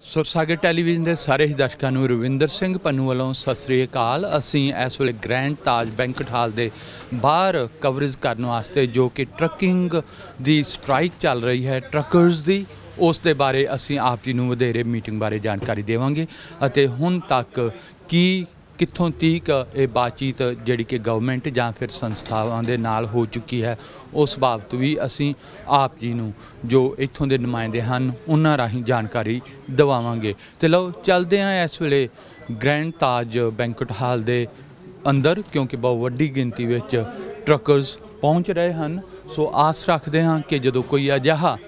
सुर सागर टेलीविजन के सारे ही दर्शकों को रविंदर सिंह पन्नू वालों सत श्री अकाल। असी इस वेले ग्रैंड ताज बैंकट हाल के बाहर कवरेज करने वास्ते जो कि ट्रकिंग की स्ट्राइक चल रही है ट्रकर्स की, उस दे बारे असी आप जी नूं वधेरे मीटिंग बारे जानकारी देवांगे अते हुण तक की कित्थों तक ये बातचीत जिहड़ी कि गवर्नमेंट जां फिर संस्थावां दे नाल हो चुकी है, उस बाबत भी असी आप जी नूं जो इत्थों दे नुमाइंदे हन उन्हां राहीं जानकारी दवावांगे। तो लो चलदे हैं इस वेले ग्रैंड ताज बैंकट हाल दे अंदर, क्योंकि बहुत वड्डी गिनती विच ट्रकर्स पहुँच रहे हैं। सो आस रखते हैं कि जो कोई अजिहा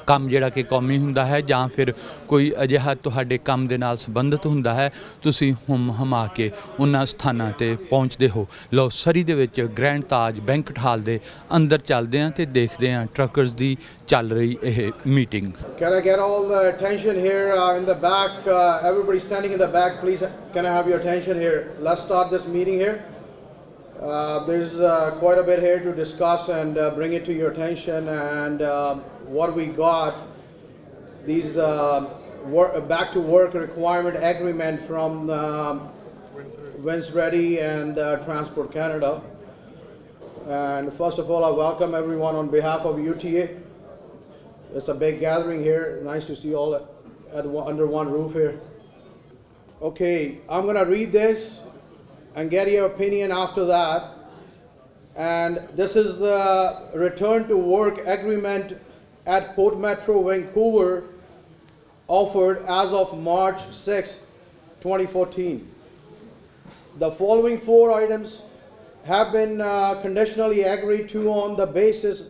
काम जिहड़ा कि कौमी हुंदा है जां फिर कोई अजिहा तुहाडे काम दे नाल संबंधित हुंदा है, तुसीं हुम हमा के उन्हां स्थानां ते पहुँचदे हो। लो सरी दे विच ग्रैंड ताज बैंकट हाल दे अंदर चलदे हैं ते देखदे हैं ट्रकर्स दी चल रही यह meeting. Can I get all the attention here in the back? Everybody standing in the back, please. Can I have your attention here? Let's start this meeting here. There's quite a bit here to discuss and bring it to your attention. And what we got, these back to work requirement agreement from Vince Reddy and Transport Canada. And first of all, I welcome everyone on behalf of UTA. It's a big gathering here. Nice to see all under one roof here. Okay, I'm going to read this and get your opinion after that. And this is the return to work agreement at Port Metro Vancouver offered as of March 6, 2014. The following 4 items have been conditionally agreed to on the basis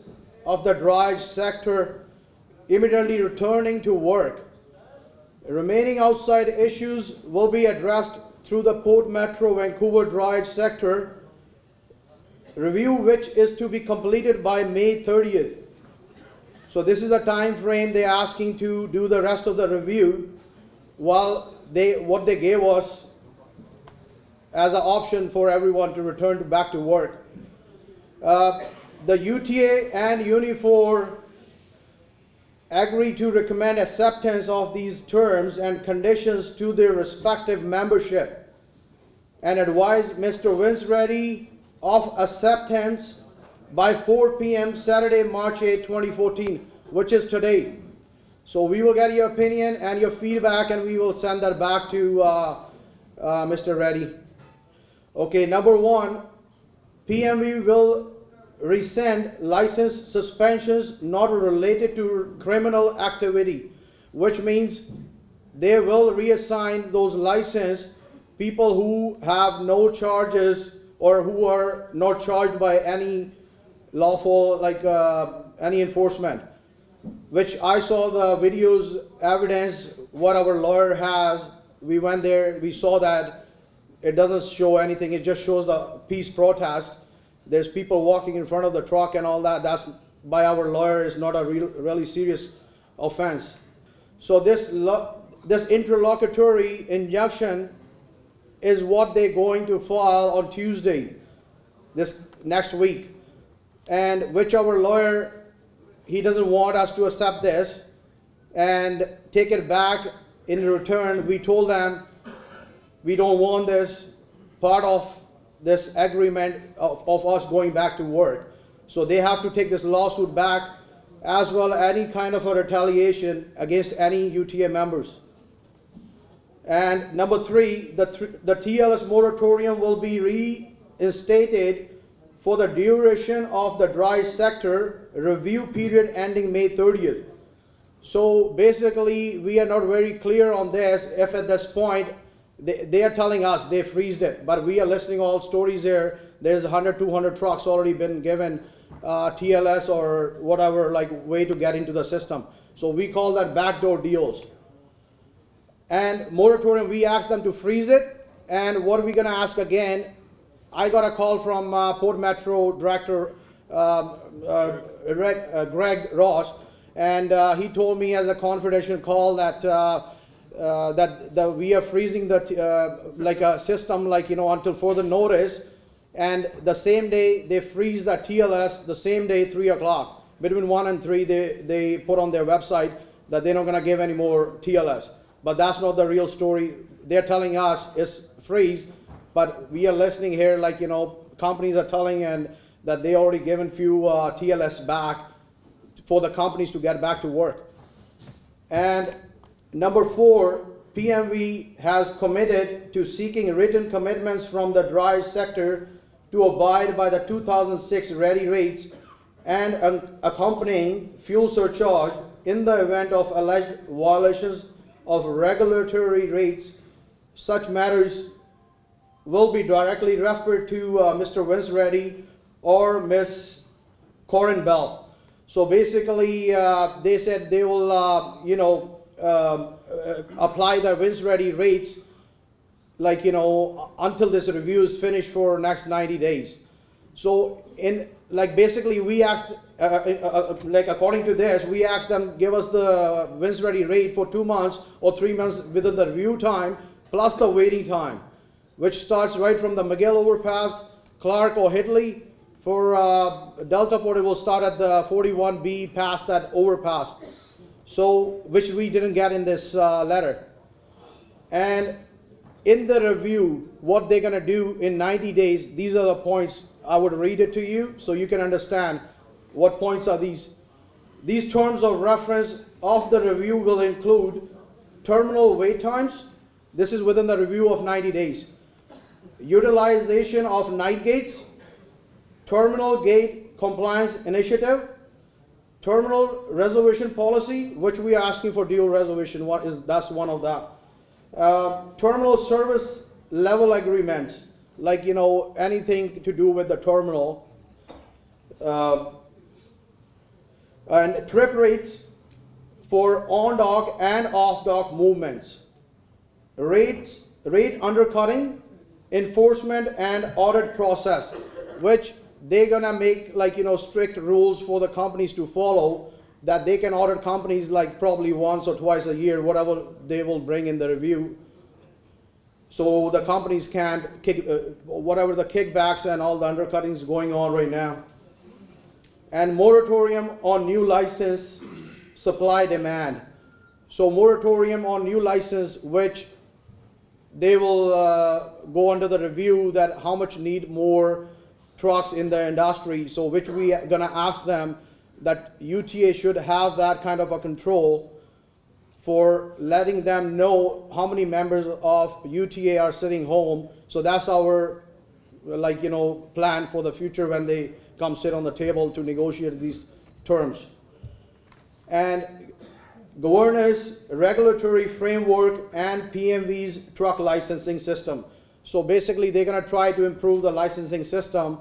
of the dry sector immediately returning to work. Remaining outside issues will be addressed through the Port Metro Vancouver dry sector review, which is to be completed by May 30th. So this is the time frame they're asking to do the rest of the review, while what they gave us as an option for everyone to return back to work. The UTA and Unifor agree to recommend acceptance of these terms and conditions to their respective membership and advise Mr. Vince Reddy of acceptance by 4 p.m. Saturday, March 8, 2014, which is today. So we will get your opinion and your feedback, and we will send that back to Mr. Reddy. Okay, number 1, PMV will rescind license suspensions not related to criminal activity, which means they will reassign those license people who have no charges or who are not charged by any lawful any enforcement, which I saw the videos evidence what our lawyer has. We went there, we saw that it doesn't show anything, it just shows the peace protest. There's people walking in front of the truck and all that. That's by our lawyer is not a really serious offense. So this interlocutory injunction is what they're going to file on Tuesday, this next week, and which our lawyer, he doesn't want us to accept this and take it back in return. We told them we don't want this part of this agreement of us going back to work. So they have to take this lawsuit back, as well as any kind of a retaliation against any UTA members. And number 3, the TLS moratorium will be reinstated for the duration of the dry sector review period ending May 30th. So basically, we are not very clear on this. If at this point they are telling us they freezed it, but we are listening all stories here. There's 100, 200 trucks already been given TLS or whatever way to get into the system. So we call that backdoor deals. And moratorium, we asked them to freeze it. And what are we going to ask again? I got a call from Port Metro Director Greg Ross, and he told me as a confidential call that that we are freezing the like a system until further notice, and the same day they freeze the TLS, the same day 3 o'clock, between 1 and 3 they put on their website that they're not going to give any more TLS. but that's not the real story. They're telling us it's freeze, but we are listening here like, companies are telling and that they already given few TLS back for the companies to get back to work. And number 4, PMV has committed to seeking written commitments from the dry sector to abide by the 2006 ready rates and an accompanying fuel surcharge in the event of alleged violations of regulatory rates. Such matters will be directly referred to Mr. Vince Reddy or Ms. Corinne Bell. So basically, they said they will, apply the Vince Reddy rates, like, until this review is finished for next 90 days. So basically we asked, according to this, we asked them, give us the Vince Reddy rate for 2 months or 3 months within the review time, plus the waiting time, which starts right from the McGill overpass, Clark or Hitley. For Delta Port, it will start at the 41B past that overpass. So, which we didn't get in this letter. And in the review, what they're gonna do in 90 days, these are the points. I would read it to you so you can understand what points are these. These terms of reference of the review will include terminal wait times. This is within the review of 90 days. Utilization of night gates, terminal gate compliance initiative, terminal reservation policy, which we are asking for dual reservation. That's one of that. Terminal service level agreement, like anything to do with the terminal, and trip rates for on-dock and off-dock movements, rate undercutting, enforcement and audit process, which they're gonna make strict rules for the companies to follow, that they can audit companies like probably once or twice a year, whatever they will bring in the review. So the companies can't whatever the kickbacks and all the undercuttings going on right now. And moratorium on new license supply demand. So moratorium on new license, which they will go under the review that how much need more trucks in the industry. So which we are gonna ask them that UTA should have that kind of a control for letting them know how many members of UTA are sitting home. So that's our plan for the future when they come sit on the table to negotiate these terms. And governance, regulatory framework, and PMV's truck licensing system. So basically they're gonna try to improve the licensing system.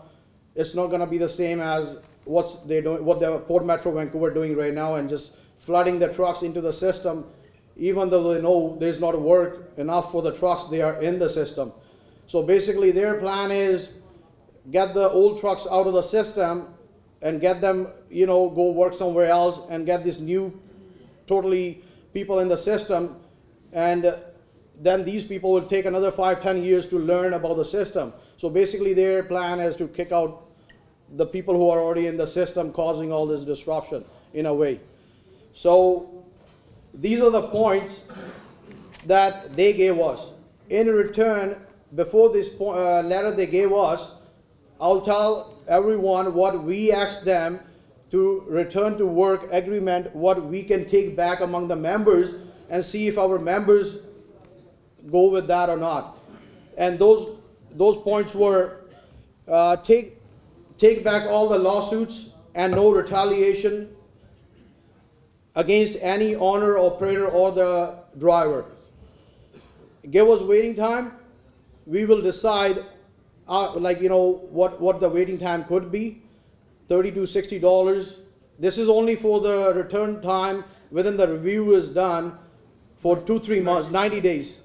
It's not gonna be the same as what the Port Metro Vancouver doing right now and just flooding the trucks into the system, even though they know there's not work enough for the trucks they are in the system. So basically their plan is get the old trucks out of the system and get them, go work somewhere else and get this new totally people in the system, and then these people will take another 5-10 years to learn about the system. So basically their plan is to kick out the people who are already in the system, causing all this disruption in a way. So these are the points that they gave us. In return, before this letter they gave us, I'll tell everyone what we asked them to return to work agreement, what we can take back among the members, and see if our members go with that or not. And those points were take back all the lawsuits and no retaliation against any owner, operator, or the driver. Give us waiting time. We will decide what the waiting time could be, $30 to $60. This is only for the return time within the review is done for 2-3 months, 90 days.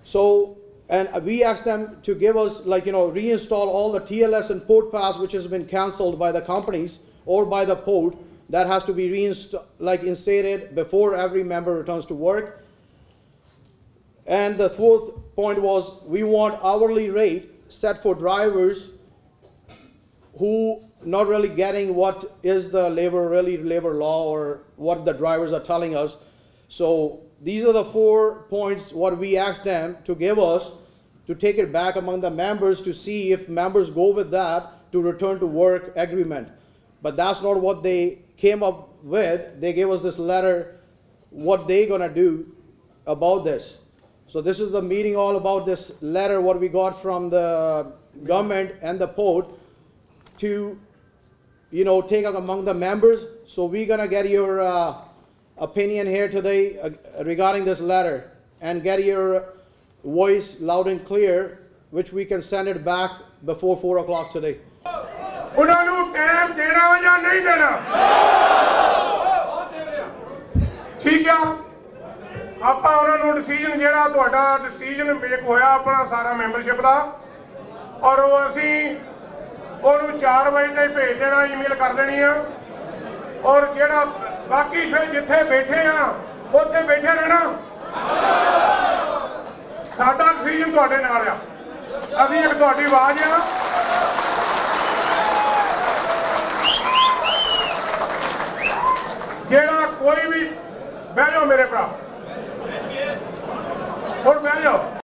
So, and we asked them to give us reinstall all the TLS and port pass which has been canceled by the companies or by the port. That has to be instated before every member returns to work. And the fourth point was we want hourly rate set for drivers who not really getting what is the labor law or what the drivers are telling us. So these are the 4 points what we asked them to give us to take it back among the members to see if members go with that to return to work agreement. But that's not what they came up with. They gave us this letter, what they gonna do about this. So this is the meeting all about this letter, what we got from the government and the port to, you know, take up among the members. So we're gonna get your opinion here today regarding this letter and get your voice loud and clear, which we can send it back before 4 o'clock today. ਉਹਨਾਂ ਨੂੰ time ਦੇਣਾ ਜਾਂ ਨਹੀਂ ਦੇਣਾ ਠੀਕ ਆ ਆਪਾਂ ਉਹਨਾਂ ਨੂੰ ਡਿਸੀਜਨ ਜਿਹੜਾ ਤੁਹਾਡਾ ਡਿਸੀਜਨ ਮੇਕ ਹੋਇਆ ਆਪਣਾ ਸਾਰਾ ਮੈਂਬਰਸ਼ਿਪ ਦਾ ਔਰ ਉਹ ਅਸੀਂ ਉਹਨੂੰ 4 ਵਜੇ ਤੱਕ ਭੇਜ ਦੇਣਾ ਈਮੇਲ ਕਰ ਦੇਣੀ ਆ ਔਰ ਜਿਹੜਾ ਬਾਕੀ ਫਿਰ ਜਿੱਥੇ ਬੈਠੇ ਆ ਉੱਥੇ ਬੈਠੇ ਰਹਿਣਾ ਸਾਡਾ ਡਿਸੀਜਨ ਤੁਹਾਡੇ ਨਾਲ ਆ ਅਸੀਂ ਇੱਕ ਤੁਹਾਡੀ ਆਵਾਜ਼ ਆ ਜਿਹੜਾ ਕੋਈ ਵੀ ਬਹਿ ਜਾਓ ਮੇਰੇ ਭਰਾ ਹੁਣ ਬਹਿ ਜਾਓ